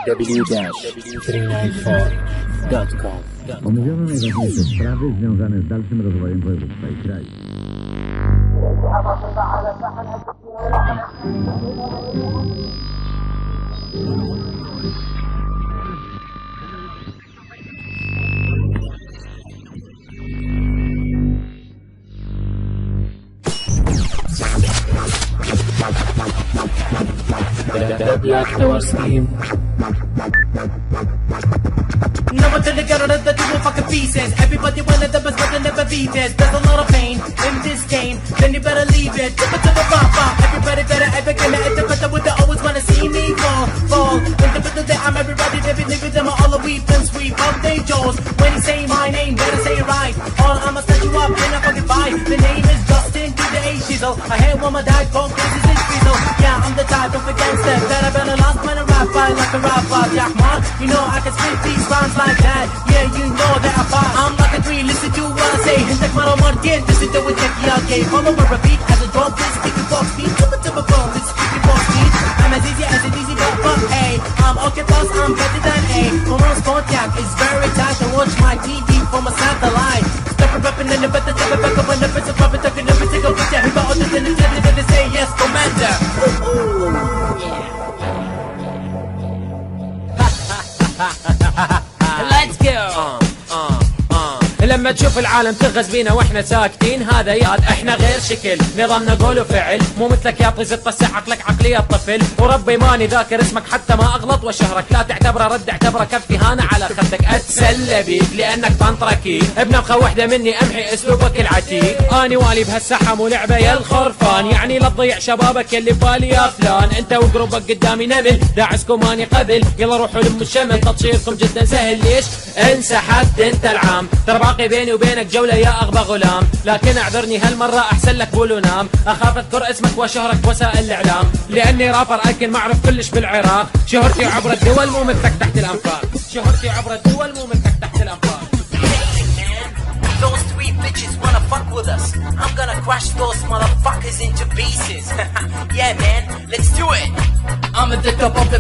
www.394.com. Omówiono najważniejsze sprawy związane z dalszym rozwojem województwa i kraju. The Black Door Scheme. Never till they get out of the two fucking pieces. Everybody wanted the best, but they never beat this. There's a lot of pain in this game, then you better leave it. Tip it to the pop. Everybody better ever get it. The better with the always wanna see me fall. When the better I'm everybody, they be living them all the weapons, sweep up their jaws. When you say my name, better say it right. Or I'ma set you up in a fucking fight. The name is Justin to the A-Shizzle. I hate when my dad goes crazy, it's Fizzle. Yeah, I'm the type of a gangster that I better last when I rap, fight like a rapper. Yeah, man, you know I can spit these rhymes like that. Yeah, you know that I'm like a tree, listen to what I say. Hintek maro martin, this is the way that you okay. Follow my repeat as a drop this, sticky box beat. Come to my phone, this sticky box beat. I'm as easy as an easy but hey, I'm okay plus I'm better than A. Tomorrow's contact is very tight. I watch my TV from a satellite. Step it up and then the better step it back up when the first puppet talking every single picture. He got other than the tell they say yes, commander. Let's go. لما تشوف العالم تغز بينا واحنا ساكتين هذا ياد احنا غير شكل نظامنا قول وفعل مو مثلك يا طيز الطسع عقلك عقلية الطفل وربي ماني ذاكر اسمك حتى ما اغلط وشهرك لا تعتبره رد اعتبره كف اهانة على خدك اتسلى بيك لانك طنطركي بنفخة وحدة مني امحي اسلوبك العتيق اني والي بهالسحة مو لعبة يا الخرفان يعني لا تضيع شبابك يلي ببالي يا فلان انت وقروبك قدامي نمل داعسكم اني قبل يلا روحوا لم الشمل تطشيركم جدا سهل ليش انسحبت انت العام ترى باقي بيني وبينك جولة يا أغبى غلام لكن اعذرني هالمرة أحسن لك بول ونام أخاف أذكر اسمك وشهرك بوسائل الإعلام لأني رابر أكل ما أعرف كلش بالعراق شهرتي عبر الدول مو مثلك تحت الأنفاق شهرتي عبر الدول مو مثلك تحت الأنفاق Those three bitches wanna fuck with us. I'm gonna crush those motherfuckers into pieces. Yeah man, let's do it. I'm at the top of the